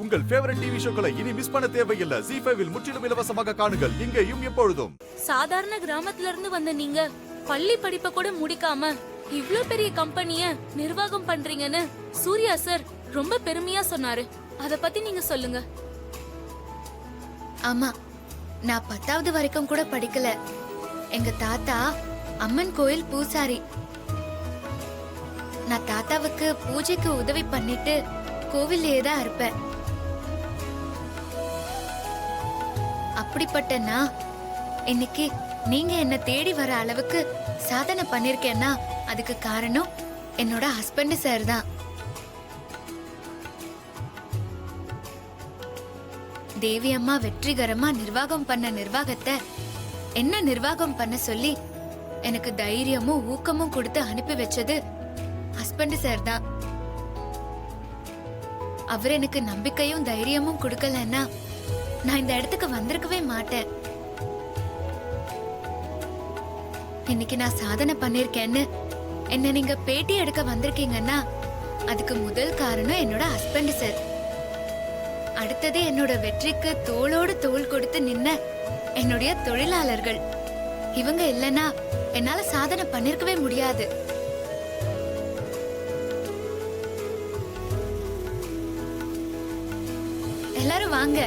உங்கள் favourite TV ஷோக்களை இனி miss பண்ண தேவையில்லை. ZEE5 இல் முற்றிலும் இலவசமாக காணுங்கள். இங்கேயும் எப்பொழுதும். சாதாரண கிராமத்துல இருந்து வந்த நீங்க பள்ளி படிப்பை கூட முடிக்காம இவ்ளோ பெரிய கம்பெனிய நிர்வாகம் பண்றீங்கன்னு சூர்யா சார் ரொம்ப பெருமையா சொன்னாரு. அத பத்தி நீங்க சொல்லுங்க. ஆமா, நான் 10வது வரைக்கும் கூட படிக்கல. எங்க தாத்தா அம்மன் கோயில் பூசாரி. நான் தாத்தாவுக்கு பூஜைக்கு உதவி பண்ணிட்டு கோவில்லையே தான் இருப்பேன். அப்படிப்பட்ட நான் இன்னைக்கு நீங்க என்ன தேடி வர அளவுக்கு சாதனை பண்ணிருக்கேன்னா அதுக்கு காரணம் என்னோட ஹஸ்பண்ட் சார் தான். தேவி அம்மா வெற்றிகரமா நிர்வாகம் பண்ண நிர்வாகத்தை என்ன நிர்வாகம் பண்ண சொல்லி எனக்கு தைரியமும் ஊக்கமும் கொடுத்து அனுப்பி வச்சது ஹஸ்பண்ட் சார் தான். அவர் எனக்கு நம்பிக்கையும் தைரியமும் கொடுக்கலன்னா நான் இந்த இடத்துக்கு வந்திருக்கவே மாட்டேன். இன்னைக்கு நான் சாதனை பண்ணிருக்கேன்னு என்ன நீங்க பேட்டி எடுக்க வந்திருக்கீங்கன்னா அதுக்கு முதல் காரணம் என்னோட ஹஸ்பண்ட் சார். அடுத்தது என்னோட வெற்றிக்கு தோளோடு தோள் கொடுத்து நின்ன என்னுடைய தொழிலாளர்கள். இவங்க இல்லைன்னா என்னால சாதனை பண்ணிருக்கவே முடியாது. எல்லாரும் வாங்க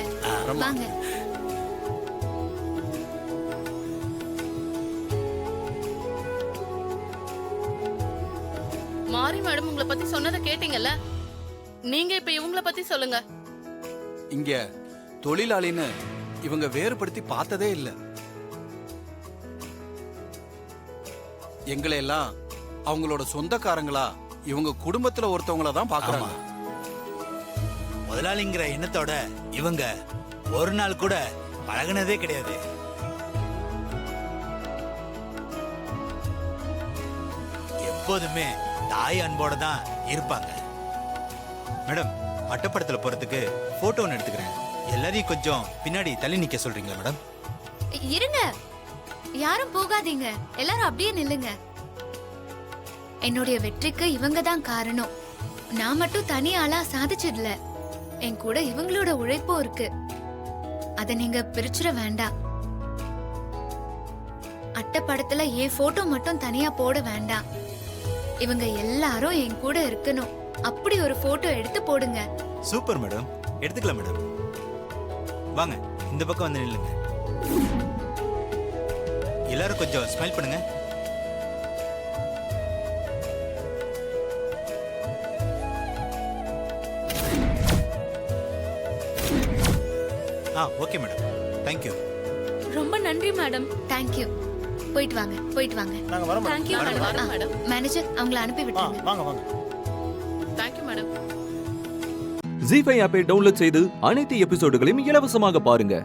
வாங்க. மாரி மேடம் உங்களை பத்தி சொன்னதை கேட்டீங்கல்ல, நீங்க இப்ப இவங்கள பத்தி சொல்லுங்க. இங்க தொழிலாளின்னு இவங்க வேறுபடுத்தி பார்த்ததே இல்ல. எங்களை எல்லாம் அவங்களோட சொந்தக்காரங்களா இவங்க குடும்பத்துல ஒருத்தவங்கள தான் பாக்குறாங்க. முதலாளிங்கிற எண்ணத்தோட இவங்க ஒரு நாள் கூட பழகுனதே கிடையாது. எப்போதுமே தாய் அன்போட தான் இருப்பாங்க. மேடம், பட்டப்படத்துல போறதுக்கு போட்டோ ஒன்று எடுத்துக்கிறேன். எல்லாரையும் கொஞ்சம் பின்னாடி தள்ளி நிக்க சொல்றீங்களா மேடம்? இருங்க, யாரும் போகாதீங்க, எல்லாரும் அப்படியே நில்லுங்க. என்னுடைய வெற்றிக்கு இவங்க தான் காரணம். நான் மட்டும் தனியாளா சாதிச்சதுல என் கூட இவங்களோட உழைப்பும் இருக்கு. அத நீங்க பிரிச்சுட வேண்டாம். அட்டப்படத்துல என் போட்டோ மட்டும் தனியா போட வேண்டாம். இவங்க எல்லாரும் என் கூட இருக்கணும். அப்படி ஒரு போட்டோ எடுத்து போடுங்க. சூப்பர் மேடம், எடுத்துக்கலாம் மேடம். வாங்க, இந்த பக்கம் வந்து நில்லுங்க. எல்லாரும் கொஞ்சம் ஸ்மைல் பண்ணுங்க. Okay madam, thank you. ரொம்ப நன்றி மேடம். தேங்க்யூ. போயிட்டு வாங்க, போயிட்டு வாங்க. நாங்க வரோம் மேடம். Thank you madam. மேனேஜர் அவங்கள அனுப்பி விட்டுருங்க. வாங்க வாங்க. Thank you madam. ZEE5 ஆப்பை டவுன்லோட் செய்து அனைத்து எபிசோடுகளையும் இலவசமாக பாருங்க.